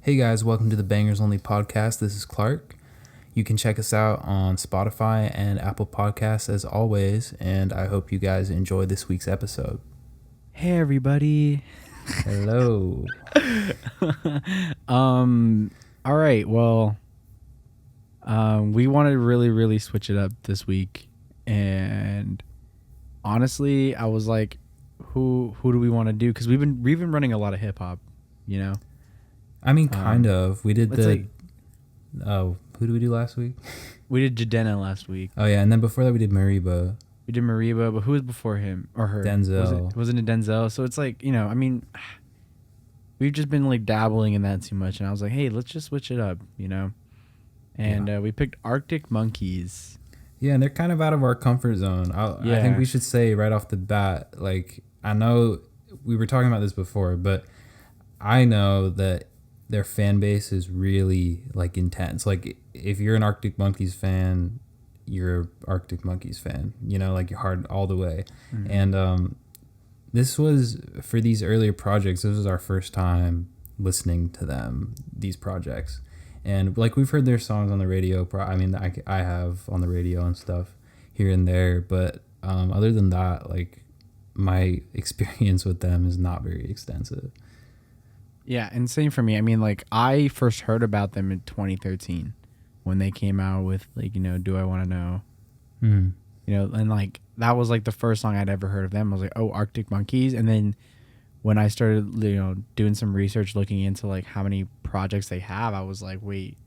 Hey guys, welcome to the Bangers Only podcast. This is Clark. You can check us out on Spotify and Apple Podcasts as always, and I hope you guys enjoy this week's episode. Hey everybody. Hello. All right, well, we wanted to really switch it up this week, and honestly, I was like, who do we want to do? Because we've been running a lot of hip hop, you know. I mean, kind of. We did who did we do last week? We did Jadena last week. Oh yeah, and then before that we did Mariba. We did Mariba, but who was before him or her? Denzel. Wasn't it Denzel? So it's like, I mean, we've just been like dabbling in that too much, and I was like, hey, let's just switch it up, And we picked Arctic Monkeys. Yeah, and they're kind of out of our comfort zone. I think we should say right off the bat, like, I know we were talking about this before, but I know that their fan base is really like intense. Like, if you're an Arctic Monkeys fan, you're an Arctic Monkeys fan, like you're hard all the way. Mm-hmm. And this was, for these earlier projects, this was our first time listening to them, these projects. And like, we've heard their songs on the radio. I have on the radio and stuff here and there. But other than that, like, my experience with them is not very extensive. Yeah, and same for me. I mean, like, I first heard about them in 2013 when they came out with, like, Do I Want to Know? Mm-hmm. And, like, that was, like, the first song I'd ever heard of them. I was like, oh, Arctic Monkeys. And then when I started, doing some research looking into, like, how many projects they have, I was like, wait,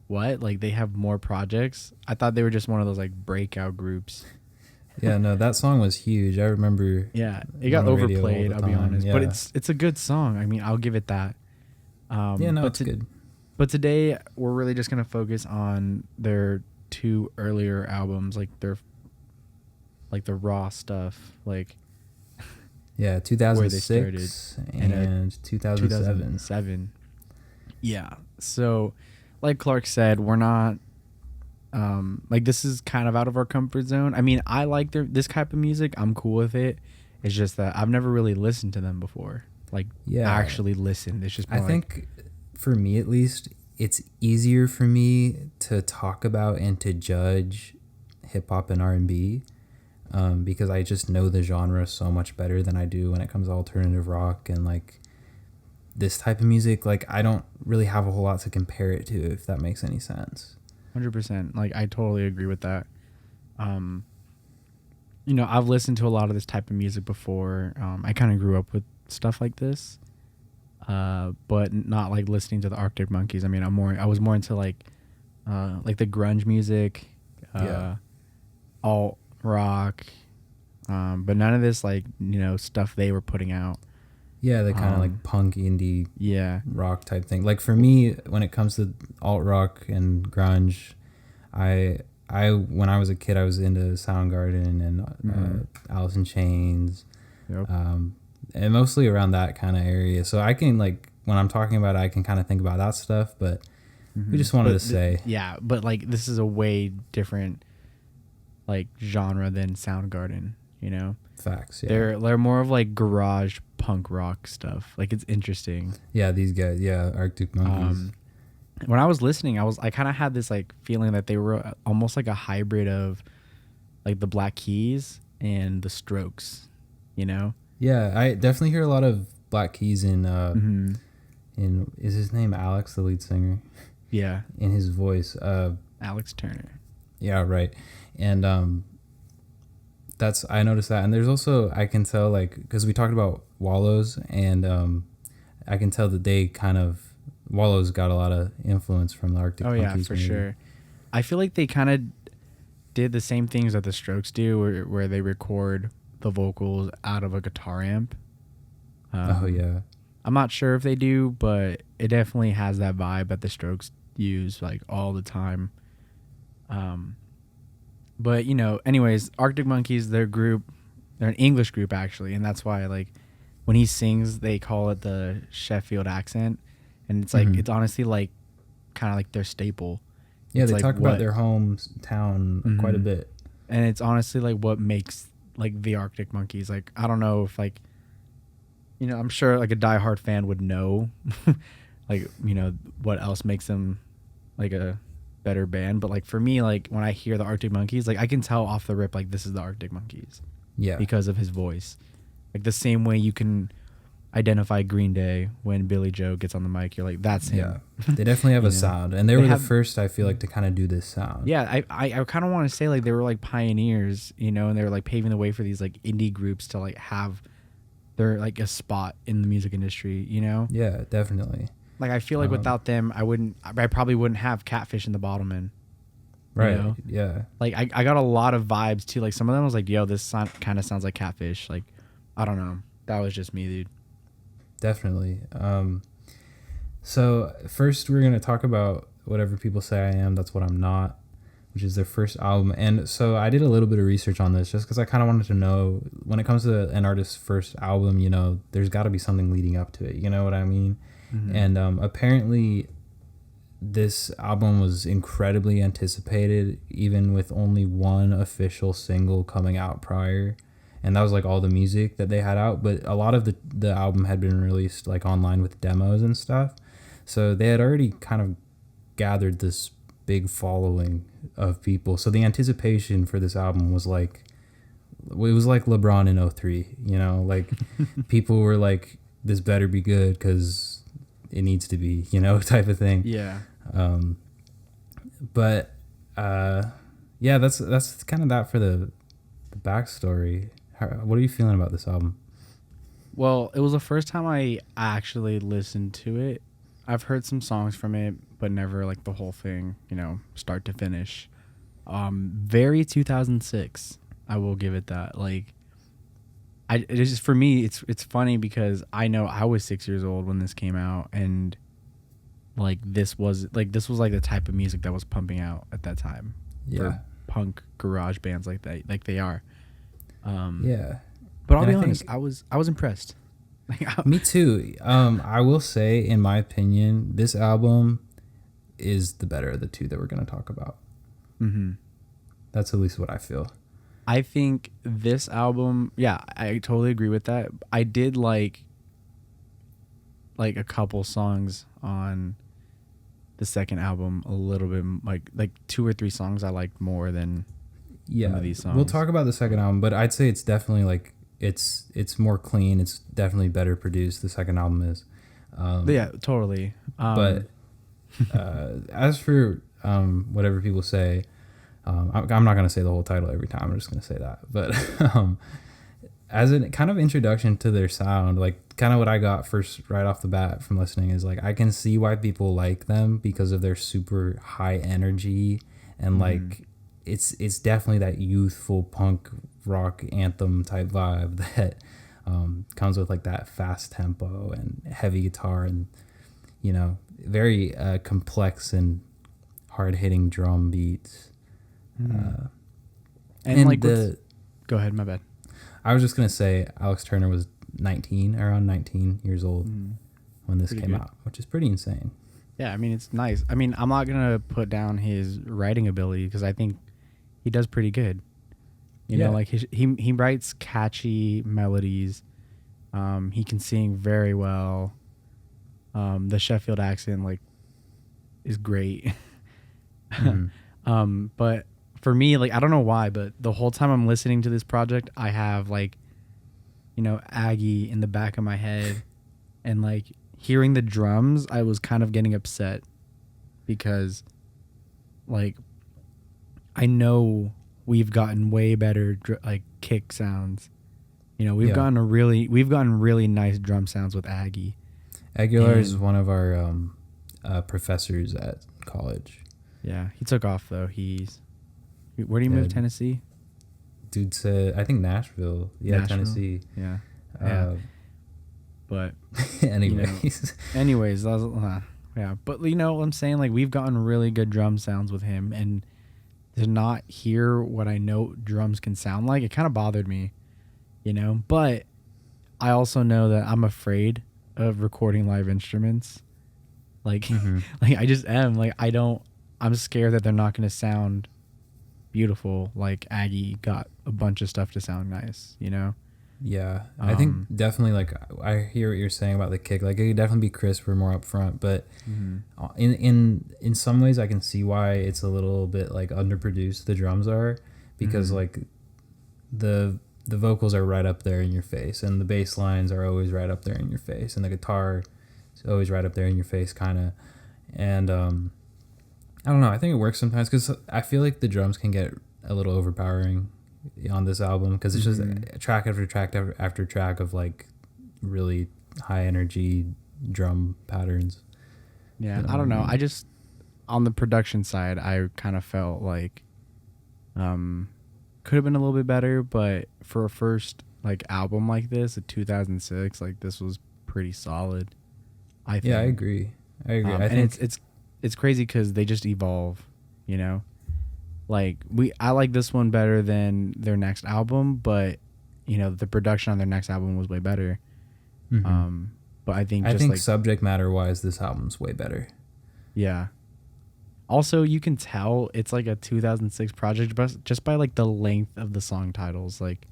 what? Like, they have more projects? I thought they were just one of those, like, breakout groups. Yeah, no, that song was huge. I remember. Yeah, it got overplayed, I'll be honest. Yeah. But it's a good song. I mean, I'll give it that. It's good. But today, we're really just going to focus on their two earlier albums, like the raw stuff, like... Yeah, 2006 and 2007. Yeah. So, like Clark said, we're not... this is kind of out of our comfort zone. I mean, I like this type of music. I'm cool with it. It's just that I've never really listened to them before. Like, actually listened. It's just more I think, for me at least, it's easier for me to talk about and to judge hip-hop and R&B because I just know the genre so much better than I do when it comes to alternative rock and, like, this type of music. Like, I don't really have a whole lot to compare it to, if that makes any sense. 100%. Like, I totally agree with that. I've listened to a lot of this type of music before. I kind of grew up with stuff like this, but not like listening to the Arctic Monkeys. I mean, I was more into like the grunge music, alt rock, but none of this like stuff they were putting out. Yeah, the kind of like punk indie rock type thing. Like, for me, when it comes to alt rock and grunge, I when I was a kid, I was into Soundgarden and Alice in Chains, and mostly around that kind of area. So I can, like, when I'm talking about it, I can kind of think about that stuff, but we just wanted to say. Yeah, but like, this is a way different like genre than Soundgarden, Facts, yeah. They're more of like garage punk rock stuff. Like, it's interesting. Yeah, these guys, Arctic Monkeys. When I was listening, I kind of had this like feeling that they were almost like a hybrid of like the Black Keys and the Strokes, Yeah, I definitely hear a lot of Black Keys in is his name Alex, the lead singer? Yeah. In his voice. Alex Turner. Yeah, right. And I noticed that. And there's also, I can tell, like, because we talked about Wallows, and I can tell that Wallows got a lot of influence from the Arctic Monkeys. Oh, yeah, for sure. I feel like they kind of did the same things that the Strokes do, where they record the vocals out of a guitar amp. Yeah. I'm not sure if they do, but it definitely has that vibe that the Strokes use, like, all the time. But, anyways, Arctic Monkeys, they're an English group, actually, and that's why, like, when he sings, they call it the Sheffield accent, and it's, like, it's honestly, like, kind of like their staple. Yeah, it's they like talk about their hometown quite a bit. And it's honestly, like, what makes, like, the Arctic Monkeys. Like, I don't know if, like, I'm sure, like, a diehard fan would know like, you know, what else makes them like a better band. But like for me, like when I hear the Arctic Monkeys, like I can tell off the rip, like this is the Arctic Monkeys. Yeah. Because of his voice. Like the same way you can identify Green Day when Billy Joe gets on the mic, you're like, that's him. Yeah. They definitely have a sound. And they were the first, I feel like, to kind of do this sound. Yeah, I kind of want to say like they were like pioneers, you know, and they were like paving the way for these like indie groups to like have their like a spot in the music industry, you know? Yeah, definitely. Like I feel like without them, I probably wouldn't have Catfish and the Bottlemen. Right. You know? Yeah. Like I got a lot of vibes too. Like some of them was like, yo, this kind of sounds like Catfish. Like, I don't know. That was just me, dude. Definitely. So first we're going to talk about Whatever People Say I Am, That's What I'm Not, which is their first album. And so I did a little bit of research on this just because I kind of wanted to know, when it comes to an artist's first album, you know, there's got to be something leading up to it. You know what I mean? Mm-hmm. And apparently this album was incredibly anticipated, even with only one official single coming out prior. And that was like all the music that they had out. But a lot of the album had been released like online with demos and stuff. So they had already kind of gathered this big following of people. So the anticipation for this album was like, it was like LeBron in 03, you know, like people were like, this better be good because it needs to be, you know, type of thing. Yeah. But yeah, that's kind of that for the backstory. What are you feeling about this album? Well, it was the first time I actually listened to it. I've heard some songs from it, but never like the whole thing, you know, start to finish. Very 2006. I will give it that. Like, it just, for me, it's funny because I know I was 6 years old when this came out, and like this was like the type of music that was pumping out at that time. Yeah. For punk garage bands like that, like they are. Yeah. But I'll be honest, I was impressed. Me too. I will say, in my opinion, this album is the better of the two that we're going to talk about. Mm-hmm. That's at least what I feel. I think this album, yeah, I totally agree with that. I did like a couple songs on the second album a little bit, like 2 or 3 songs I liked more than some of these songs. We'll talk about the second album, but I'd say it's definitely like it's more clean. It's definitely better produced. The second album is. Yeah, totally. But as for Whatever People Say, I'm not going to say the whole title every time. I'm just going to say that. But as a kind of introduction to their sound, like kind of what I got first right off the bat from listening is like I can see why people like them because of their super high energy and like it's definitely that youthful punk rock anthem type vibe that comes with like that fast tempo and heavy guitar and, you know, very complex and hard hitting drum beats. And like go ahead, my bad. I was just gonna say Alex Turner was around 19 years old when this came out, which is pretty insane. Yeah, I mean it's nice. I mean I'm not gonna put down his writing ability because I think he does pretty good. You know, like he writes catchy melodies. He can sing very well. The Sheffield accent like is great. But for me, like I don't know why, but the whole time I'm listening to this project, I have like, you know, Aggie in the back of my head, and like hearing the drums, I was kind of getting upset because, like, I know we've gotten way better like kick sounds. You know, we've gotten really nice drum sounds with Aggie. Aguilar is one of our professors at college. Yeah, he took off though. Where do you move? Tennessee? Dude said, I think Nashville. Yeah, Nashville? Tennessee. Yeah. But anyways, that was, yeah. But you know what I'm saying? Like we've gotten really good drum sounds with him, and to not hear what I know drums can sound like, it kind of bothered me, you know. But I also know that I'm afraid of recording live instruments. Like, like I just am. Like I'm scared that they're not going to sound beautiful. Like Aggie got a bunch of stuff to sound nice, you know. Yeah, I think definitely, like, I hear what you're saying about the kick. Like, it could definitely be crisper, more upfront, but in some ways, I can see why it's a little bit like underproduced. The drums are, because like the vocals are right up there in your face, and the bass lines are always right up there in your face, and the guitar is always right up there in your face, kind of. And I don't know. I think it works sometimes because I feel like the drums can get a little overpowering on this album because it's just track after track after track of like really high energy drum patterns. Yeah, I don't know. I just, on the production side, I kind of felt like could have been a little bit better, but for a first like album like this, a 2006, like this was pretty solid. I think. Yeah, I agree. I think it's crazy because they just evolve, you know. Like I like this one better than their next album, but you know the production on their next album was way better. But I think like, subject matter wise, this album's way better. Yeah. Also, you can tell it's like a 2006 project just by like the length of the song titles. Like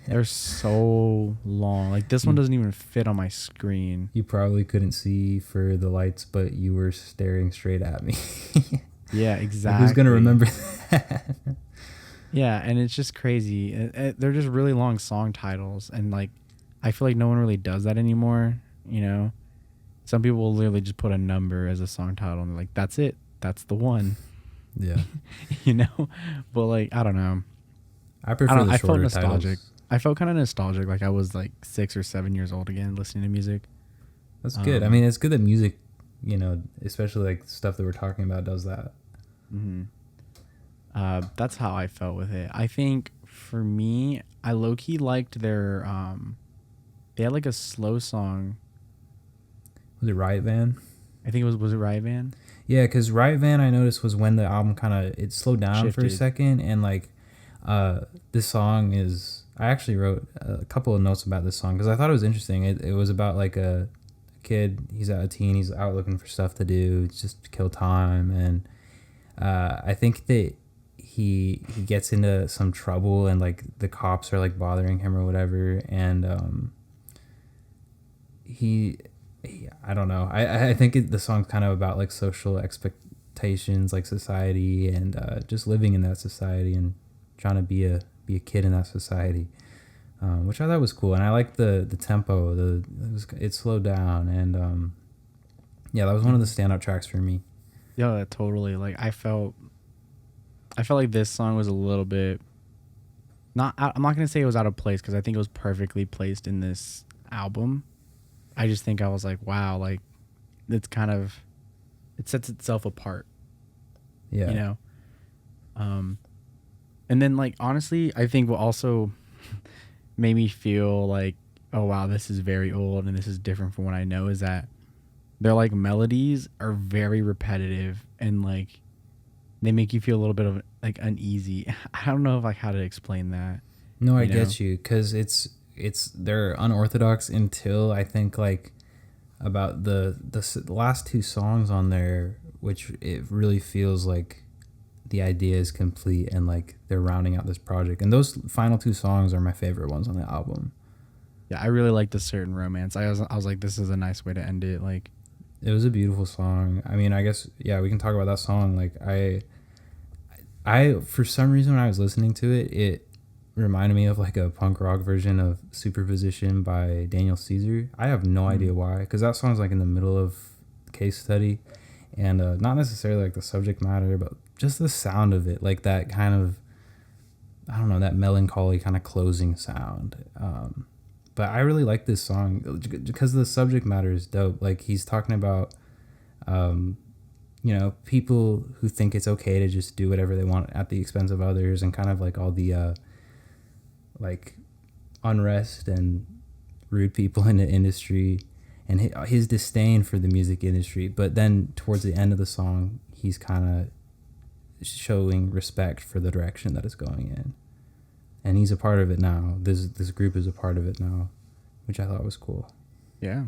they're so long. Like this one doesn't even fit on my screen. You probably couldn't see for the lights, but you were staring straight at me. Yeah, exactly. Like, who's gonna remember that? Yeah, and it's just crazy. They're just really long song titles, and like I feel like no one really does that anymore. You know, some people will literally just put a number as a song title, and they're like, "That's it. That's the one." Yeah. You know, but like I don't know. I prefer the shorter I felt nostalgic. titles. I felt kind of nostalgic, like I was like 6 or 7 years old again, listening to music. That's good. I mean, it's good that music, you know, especially like stuff that we're talking about, does that. That's how I felt with it. I think for me, I low key liked their. They had like a slow song. Was it Riot Van? I think it was it Riot Van? Yeah, because Riot Van I noticed was when the album kind of it slowed down shifted for a second, and like this song is. I actually wrote a couple of notes about this song because I thought it was interesting. It was about like a kid. He's a teen. He's out looking for stuff to do, just to kill time, and I think that he gets into some trouble, and like the cops are like bothering him or whatever, and he I don't know. I think the song's kind of about like social expectations, like society, and just living in that society and trying to be a kid in that society, which I thought was cool. And I liked the tempo. It slowed down, and yeah, that was one of the standout tracks for me. Yeah, totally. Like I felt like this song was a little bit not. I'm not gonna say it was out of place because I think it was perfectly placed in this album. I just think I was like, wow, like it's kind of, it sets itself apart. Yeah. You know? And then like, honestly, I think what also made me feel like, oh wow, this is very old and this is different from what I know is that their like melodies are very repetitive and like they make you feel a little bit of like uneasy. I don't know if like how to explain that. No, I get you because they're unorthodox until I think like about the last two songs on there, which it really feels like the idea is complete and like they're rounding out this project. And those final two songs are my favorite ones on the album. Yeah, I really like the Certain Romance. I was like, this is a nice way to end it. Like, it was a beautiful song. I mean, I guess yeah, we can talk about that song. Like I for some reason when I was listening to it, it reminded me of like a punk rock version of Superposition by Daniel Caesar. I have no idea why, because that song's like in the middle of Case Study, and not necessarily like the subject matter, but just the sound of it, like that kind of, I don't know, that melancholy kind of closing sound. But I really like this song because the subject matter is dope. Like he's talking about, people who think it's okay to just do whatever they want at the expense of others, and kind of like all the like unrest and rude people in the industry, and his disdain for the music industry. But then towards the end of the song, he's kind of showing respect for the direction that it's going in, and he's a part of it now. This group is a part of it now, which I thought was cool. Yeah,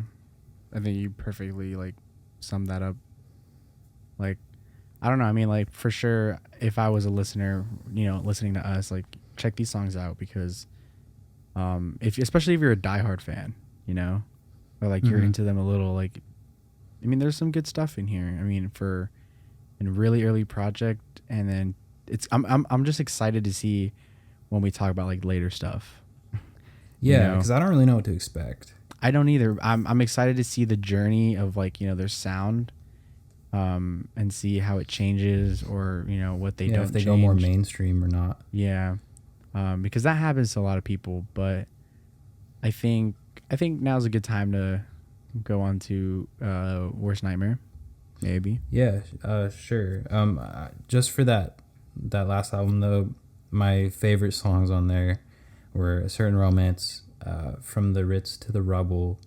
I think you perfectly like summed that up. Like, I don't know. I mean, like for sure, if I was a listener, listening to us, like check these songs out because If especially if you're a diehard fan, you know, or like you're into them a little. Like, I mean, there's some good stuff in here. I mean, for a really early project, and then I'm just excited to see when we talk about like later stuff. Yeah, because I don't really know what to expect. I don't either. I'm excited to see the journey of like, you know, their sound, and see how it changes, or you know what they don't. If they change. go more mainstream or not. Yeah, because that happens to a lot of people. But I think now's a good time to go on to Worst Nightmare, maybe. Yeah, sure. Just for that last album though, my favorite songs on there were A Certain Romance, From the Ritz to the Rubble,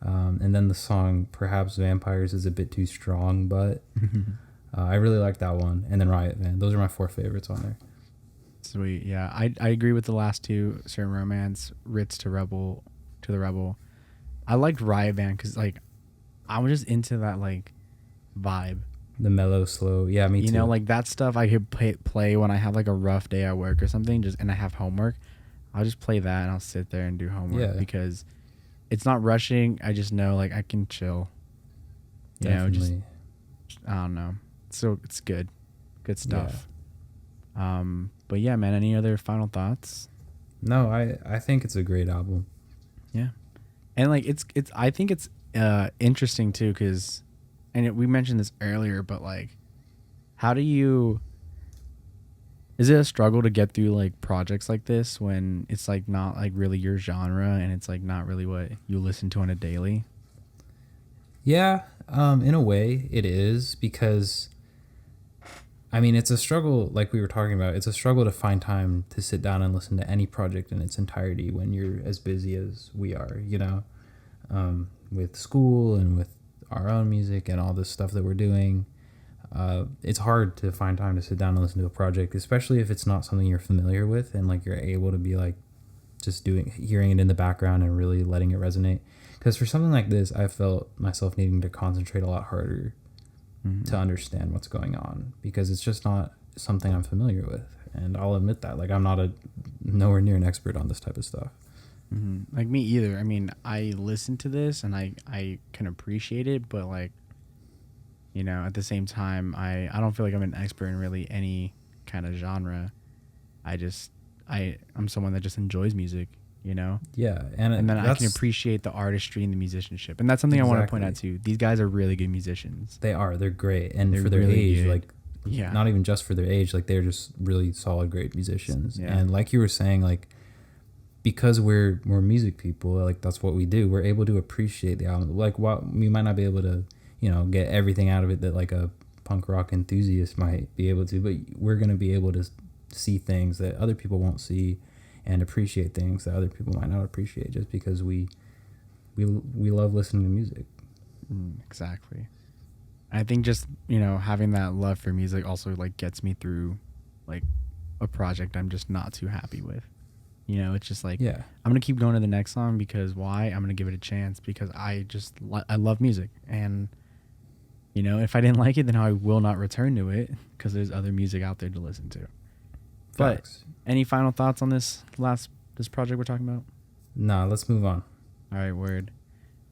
and then the song Perhaps Vampires is a bit too strong, but I really like that one. And then Riot Van. Those are my 4 favorites on there. Sweet. Yeah, I agree with the last 2, Certain Romance, Ritz to the Rebel. I liked Riot Van because like I was just into that like vibe. The mellow, slow. Yeah, me too. You know, like that stuff I could play when I have like a rough day at work or something, and I have homework. I'll just play that and I'll sit there and do homework because it's not rushing. I just know like I can chill. You know, just I don't know. So it's good stuff. Yeah. But yeah, man. Any other final thoughts? No, I think it's a great album. Yeah, and like it's I think it's interesting too because, and we mentioned this earlier, but like, how do you? Is it a struggle to get through like projects like this when it's like not like really your genre and it's like not really what you listen to on a daily? Yeah, in a way it is, because I mean it's a struggle, like we were talking about. It's a struggle to find time to sit down and listen to any project in its entirety when you're as busy as we are, you know, with school and with our own music and all this stuff that we're doing. It's hard to find time to sit down and listen to a project, especially if it's not something you're familiar with and like you're able to be like just hearing it in the background and really letting it resonate. Because for something like this, I felt myself needing to concentrate a lot harder to understand what's going on, because it's just not something I'm familiar with. And I'll admit that, like, I'm not nowhere near an expert on this type of stuff. Like me either. I mean, I listen to this and I can appreciate it, but like, you know, at the same time, I don't feel like I'm an expert in really any kind of genre. I'm someone that just enjoys music, you know? Yeah. And then I can appreciate the artistry and the musicianship. And that's something I want to point out too. These guys are really good musicians. They are. They're great. And they're for their really age, good. Like, yeah, not even just for their age, like they're just really solid, great musicians. Yeah. And like you were saying, like, because we're music people, like that's what we do. We're able to appreciate the album. Like, we might not be able to, you know, get everything out of it that like a punk rock enthusiast might be able to, but we're going to be able to see things that other people won't see and appreciate things that other people might not appreciate, just because we love listening to music. Exactly. I think just, you know, having that love for music also like gets me through like a project I'm just not too happy with. You know, it's just like, yeah, I'm going to keep going to the next song because why? I'm going to give it a chance because I just, I love music. And, you know, if I didn't like it, then I will not return to it because there's other music out there to listen to. Facts. But any final thoughts on this project we're talking about? Nah, let's move on. All right, word.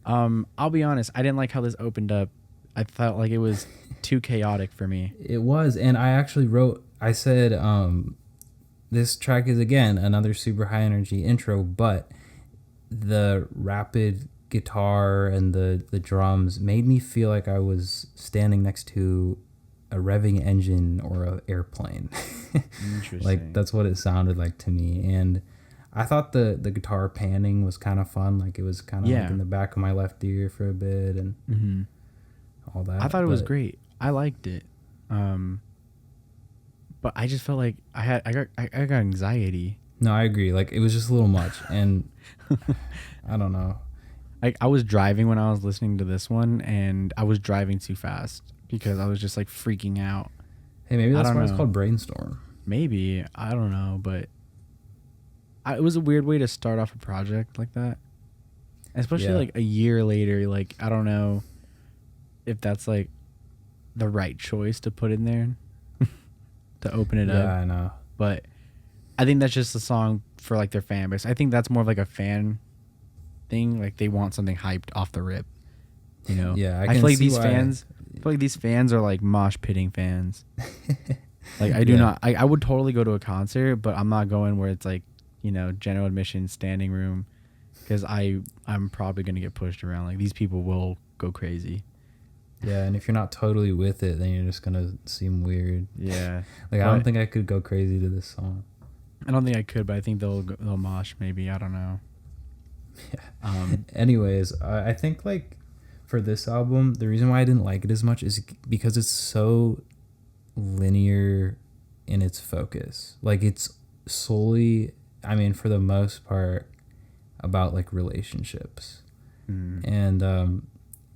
I'll be honest, I didn't like how this opened up. I felt like it was too chaotic for me. It was, and I actually I said, this track is, again, another super high energy intro, but the rapid guitar and the drums made me feel like I was standing next to a revving engine or an airplane. Interesting. Like, that's what it sounded like to me. And I thought the guitar panning was kind of fun. Like, it was kind of like in the back of my left ear for a bit and all that. I thought it was great. I liked it. But I just felt like I got anxiety. No, I agree. Like, it was just a little much. And I don't know. I was driving when I was listening to this one, and I was driving too fast because I was just like freaking out. Hey, maybe that's why it's called Brainstorm. Maybe. I don't know. But it was a weird way to start off a project like that. Especially like a year later. Like, I don't know if that's like the right choice to put in there to open it up. Yeah, I know. But I think that's just a song for like their fan base. I think that's more of like a fan thing. Like they want something hyped off the rip. You know? Yeah, I feel like these fans. I feel like these fans are like mosh pitting fans. Like I do not. I would totally go to a concert, but I'm not going where it's like, you know, general admission standing room, because I'm probably gonna get pushed around. Like these people will go crazy. Yeah, and if you're not totally with it, then you're just gonna seem weird. Yeah. Like I don't think I could go crazy to this song. I don't think I could, but I think they'll mosh maybe. I don't know. Yeah. Anyways, I think like for this album, the reason why I didn't like it as much is because it's so linear in its focus. Like it's solely, I mean, for the most part, about like relationships, and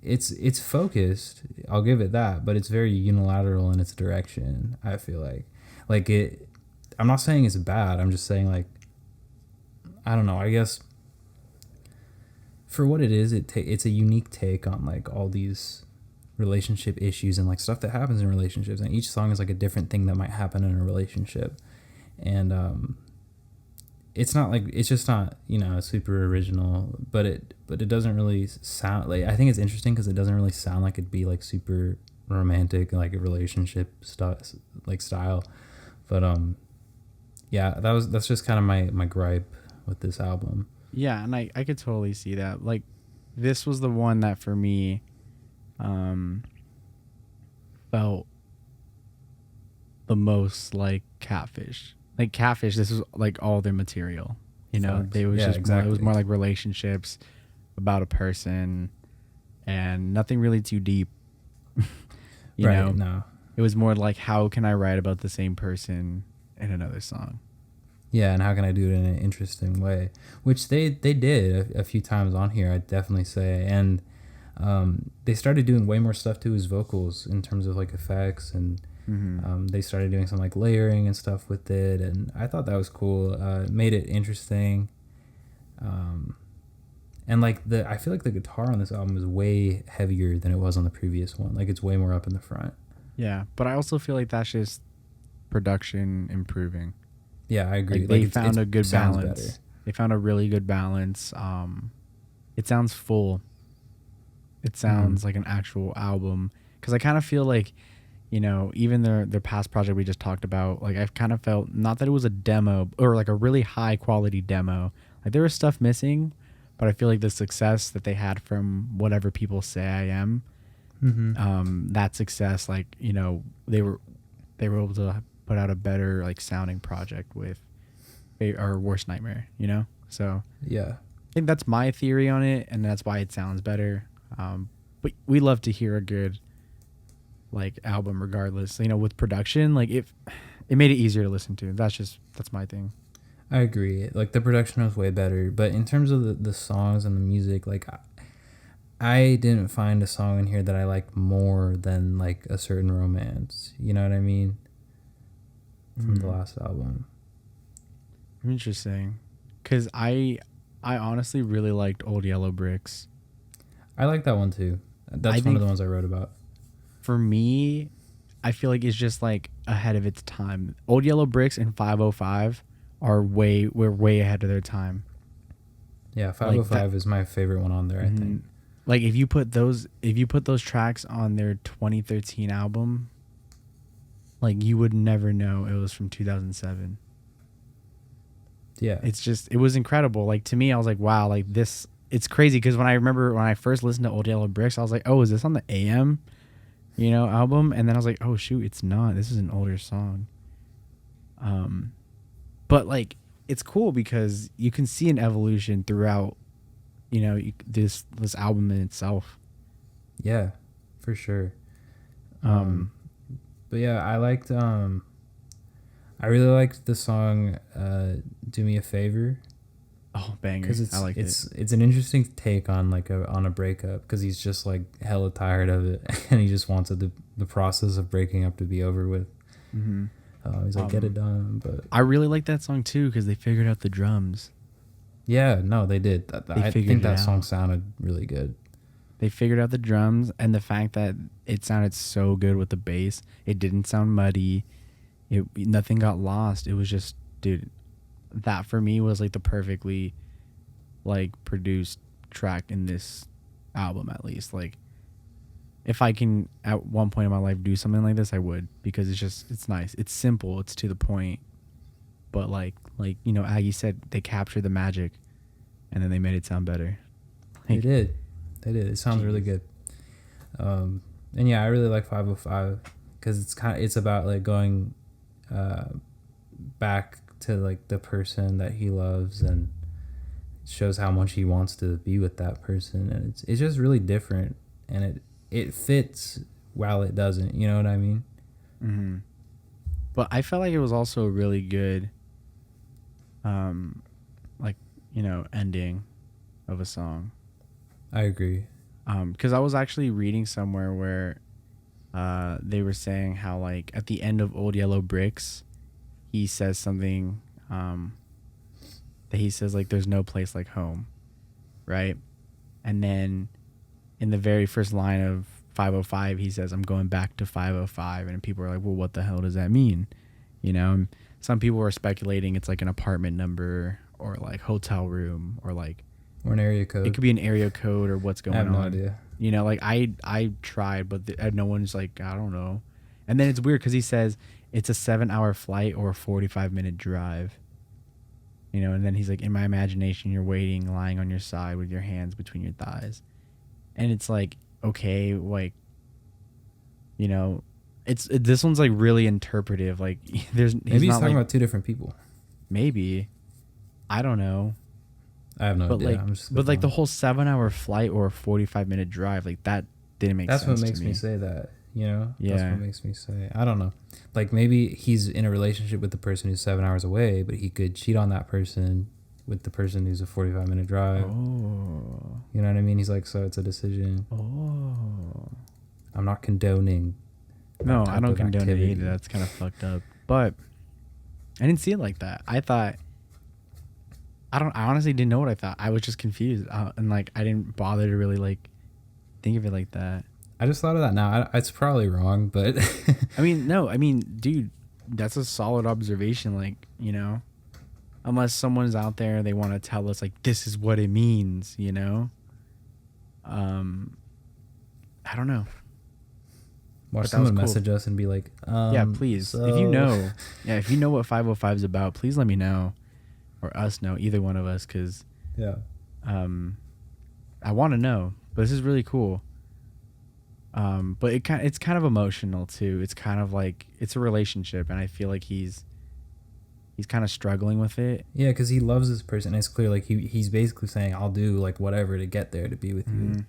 it's focused. I'll give it that, but it's very unilateral in its direction. I feel like it. I'm not saying it's bad. I'm just saying like, I don't know. I guess for what it is, it's a unique take on like all these relationship issues and like stuff that happens in relationships, and each song is like a different thing that might happen in a relationship, and it's not like, it's just not, you know, super original, but it doesn't really sound like, I think it's interesting because it doesn't really sound like it'd be like super romantic like a relationship style, but yeah, that's just kind of my gripe with this album. Yeah, and I could totally see that. Like this was the one that for me felt the most like Catfish. Like Catfish, this was like all their material. You know, Facts. It was more like relationships about a person and nothing really too deep. you know? No. It was more like, how can I write about the same person in another song? Yeah, and how can I do it in an interesting way? Which they did a few times on here, I'd definitely say. And they started doing way more stuff to his vocals in terms of like effects, and they started doing some like layering and stuff with it, and I thought that was cool. It made it interesting. And like I feel like the guitar on this album is way heavier than it was on the previous one. Like it's way more up in the front. Yeah, but I also feel like that's just production improving. Yeah, I agree. Like they found a good balance. Better. They found a really good balance. It sounds full. It sounds like an actual album. Because I kind of feel like, you know, even their past project we just talked about, like I've kind of felt, not that it was a demo or like a really high quality demo. Like there was stuff missing, but I feel like the success that they had from Whatever People Say I Am, that success, like, you know, they were able to put out a better like sounding project with our Worst Nightmare, you know? So yeah, I think that's my theory on it, and that's why it sounds better. But we love to hear a good like album regardless, you know, with production. Like it made it easier to listen to. That's my thing. I agree. Like the production was way better, but in terms of the songs and the music, like I didn't find a song in here that I liked more than like A Certain Romance. You know what I mean? From the last album. Interesting. Because I honestly really liked Old Yellow Bricks. I like that one too. That's one of the ones I wrote about. For me, I feel like it's just like ahead of its time. Old Yellow Bricks and 505 are way ahead of their time. Yeah, 505 is my favorite one on there, I think. Like if you put those tracks on their 2013 album, like you would never know it was from 2007. Yeah. It was incredible. Like to me, I was like, wow, like this, it's crazy. Because when I first listened to Old Yellow Bricks, I was like, oh, is this on the AM, you know, album? And then I was like, oh shoot, it's not. This is an older song. But like, it's cool because you can see an evolution throughout, you know, this album in itself. Yeah, for sure. But yeah, I really liked the song "Do Me a Favor." Oh, banger! Because it's an interesting take on like on a breakup, because he's just like hella tired of it and he just wants the process of breaking up to be over with. He's like, get it done. But I really like that song too because they figured out the drums. Yeah, no, they did. I think that song sounded really good. They figured out the drums, and the fact that it sounded so good with the bass. It didn't sound muddy. Nothing got lost. It was just, dude, that for me was like the perfectly like produced track in this album, at least. Like if I can at one point in my life do something like this, I would, because it's nice. It's simple, it's to the point. But like you know, Aggie said, they captured the magic and then they made it sound better. Like, they did. It sounds really good. And yeah, I really like 505 because it's about like going back to like the person that he loves, and it shows how much he wants to be with that person, and it's just really different, and it fits while it doesn't. You know what I mean? Mm-hmm. But I felt like it was also a really good, like, you know, ending of a song. I agree. Because I was actually reading somewhere where they were saying how, like, at the end of Old Yellow Bricks, he says something that he says, like, there's no place like home, right? And then in the very first line of 505, he says, I'm going back to 505. And people are like, well, what the hell does that mean? You know, and some people are speculating it's like an apartment number or like hotel room or like, or an area code. It could be an area code or what's going on. I have no idea. You know, like I tried, but no one's like, I don't know. And then it's weird because he says it's a 7-hour flight or a 45-minute drive. You know, and then he's like, in my imagination, you're waiting, lying on your side with your hands between your thighs. And it's like, okay, like, you know, this one's like really interpretive. Like, maybe he's talking about two different people. Maybe, I don't know. I have no idea. But like the whole 7-hour flight or a 45-minute drive, like that didn't make sense. That's what makes me say that. You know, yeah. That's what makes me say. I don't know. Like maybe he's in a relationship with the person who's 7 hours away, but he could cheat on that person with the person who's a 45-minute drive. Oh. You know what I mean? He's like, so it's a decision. Oh. I'm not condoning. No, I don't condone it either. That's kind of fucked up. But I didn't see it like that. I honestly didn't know what I thought. I was just confused. And like, I didn't bother to really like think of it like that. I just thought of that now. It's probably wrong, but dude, that's a solid observation. Like, you know, unless someone's out there, they want to tell us like, this is what it means, you know? I don't know. Watch someone message us and be like, yeah, please. So. If you know what 505 is about, please let me know. Or us know, either one of us, because yeah, I want to know. But this is really cool. But it's kind of emotional too. It's kind of like it's a relationship, and I feel like he's kind of struggling with it. Yeah, because he loves this person. It's clear, like he's basically saying, "I'll do like whatever to get there to be with you."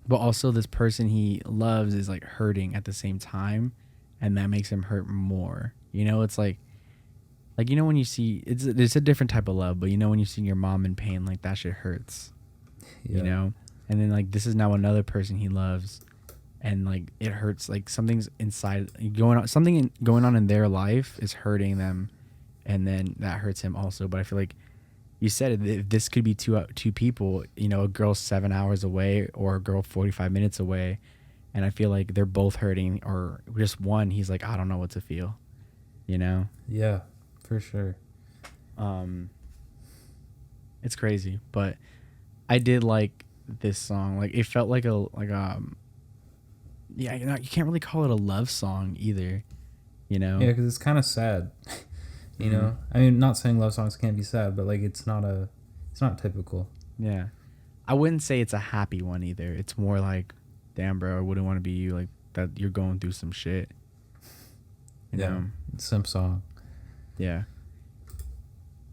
But also, this person he loves is like hurting at the same time, and that makes him hurt more. You know, it's like you know when you see it's a different type of love, but you know when you see your mom in pain, like that shit hurts. Yeah. You know, and then like this is now another person he loves, and like it hurts. Like something's inside going on in their life is hurting them, and then that hurts him also. But I feel like you said it, this could be two people. You know, a girl 7 hours away or a girl 45 minutes away, and I feel like they're both hurting, or just one. He's like, I don't know what to feel. You know. Yeah. For sure. It's crazy, but I did like this song. Like it felt like yeah, you can't really call it a love song either, you know? Yeah, because it's kind of sad. You know? I mean, not saying love songs can't be sad, but like it's not typical. Yeah. I wouldn't say it's a happy one either. It's more like, damn bro, I wouldn't want to be you, like that you're going through some shit. You know? Some song. Yeah.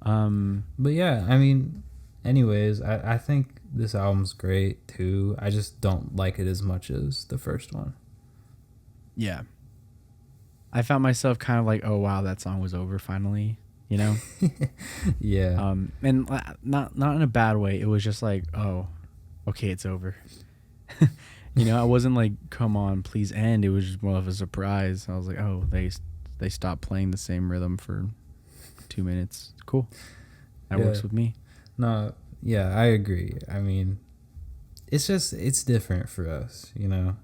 But yeah, I mean, anyways, I think this album's great too. I just don't like it as much as the first one. Yeah. I found myself kind of like, oh wow, that song was over finally, you know? Yeah. And not in a bad way. It was just like, oh, okay, it's over. You know, I wasn't like, come on, please end. It was just more of a surprise. I was like, oh, they stopped playing the same rhythm for 2 minutes. Cool. That works with me. No, yeah, I agree. I mean, it's different for us, you know?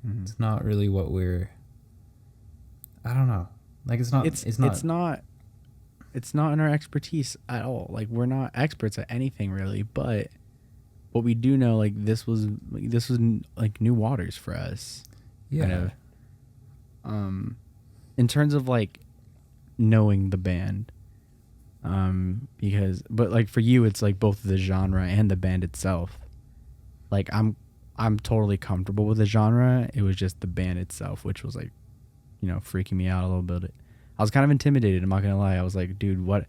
Mm-hmm. It's not really what I don't know. Like it's not it's not in our expertise at all. Like we're not experts at anything really, but what we do know, like this was like new waters for us. Yeah. Kind of. In terms of like knowing the band, because but like for you, it's like both the genre and the band itself. Like I'm totally comfortable with the genre. It was just the band itself, which was like, freaking me out a little bit. I was kind of intimidated. I'm not gonna lie. I was like, dude, what?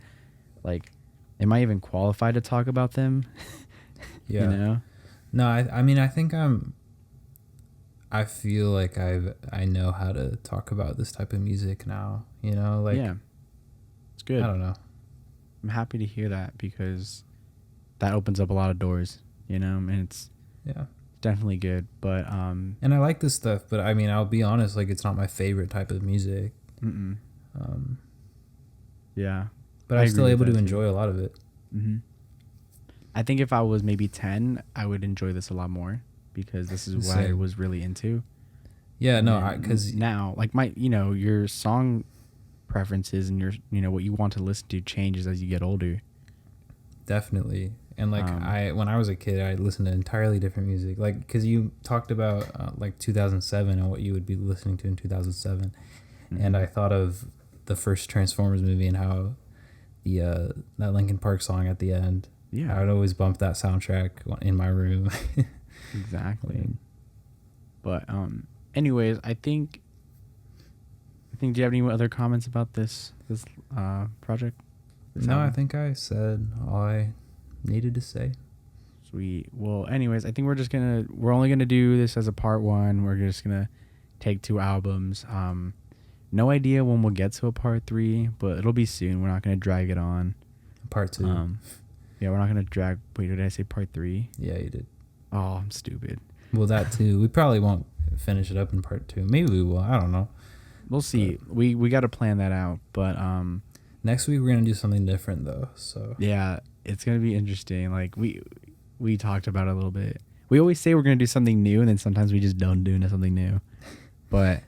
Like, am I even qualified to talk about them? Yeah. No, I mean, I think I feel like I know how to talk about this type of music now. Like yeah, it's good. I don't know. I'm happy to hear that because that opens up a lot of doors. And it's definitely good. But and I like this stuff, but I mean, I'll be honest, like it's not my favorite type of music. Yeah, but I'm still able to enjoy a lot of it. I think if I was maybe 10, I would enjoy this a lot more because this is what I was really into. Yeah, no, because now, like your song preferences and your what you want to listen to changes as you get older. Definitely. And like when I was a kid, I listened to entirely different music. Like, because you talked about like 2007 and what you would be listening to in 2007, and I thought of the first Transformers movie and how that Linkin Park song at the end. Yeah, I would always bump that soundtrack in my room. Exactly. But anyways, I think. Do you have any other comments about this project? No, I think I said all I needed to say. Sweet. Well, anyways, I think we're only gonna do this as a part 1. We're just gonna take 2 albums. No idea when we'll get to a part 3, but it'll be soon. We're not gonna drag it on. Part 2. Yeah, we're not gonna drag. Wait, did I say part 3? Yeah, you did. Oh, I'm stupid. Well, that too. We probably won't finish it up in part 2. Maybe we will. I don't know. We'll see. But we got to plan that out. But next week we're gonna do something different though. So yeah, it's gonna be interesting. Like we talked about it a little bit. We always say we're gonna do something new, and then sometimes we just don't do something new. But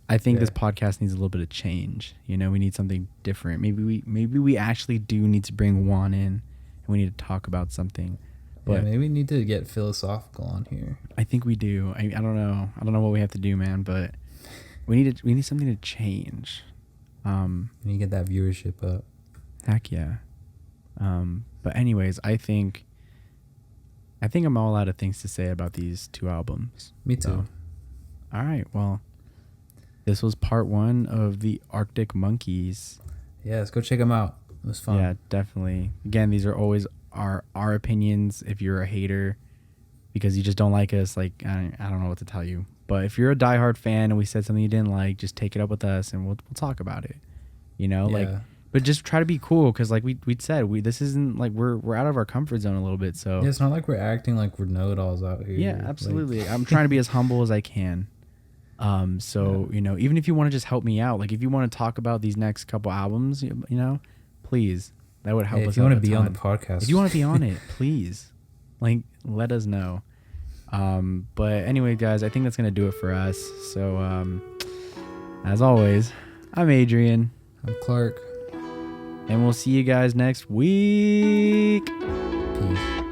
I think this podcast needs a little bit of change. We need something different. Maybe we actually do need to bring Juan in, and we need to talk about something. But maybe we need to get philosophical on here. I think we do. I don't know. I don't know what we have to do, man. But we need something to change. We need to get that viewership up. Heck yeah. But anyways, I think I'm all out of things to say about these 2 albums. Me too. So, all right. Well, this was part 1 of the Arctic Monkeys. Yeah, let's go check them out. It was fun. Yeah, definitely. Again, these are always our opinions. If you're a hater because you just don't like us, like I don't know what to tell you. But if you're a diehard fan and we said something you didn't like, just take it up with us and we'll talk about it. Like, but just try to be cool because like we'd said, this isn't like we're out of our comfort zone a little bit. So yeah, it's not like we're acting like we're know-it-alls out here. Yeah, absolutely. Like, I'm trying to be as humble as I can. So even if you want to just help me out, like if you want to talk about these next couple albums, please, that would help us. If you want to be on the podcast, if you want to be on it, please, like let us know. But anyway, guys, I think that's gonna do it for us. So, as always, I'm Adrian. I'm Clark. And we'll see you guys next week. Peace.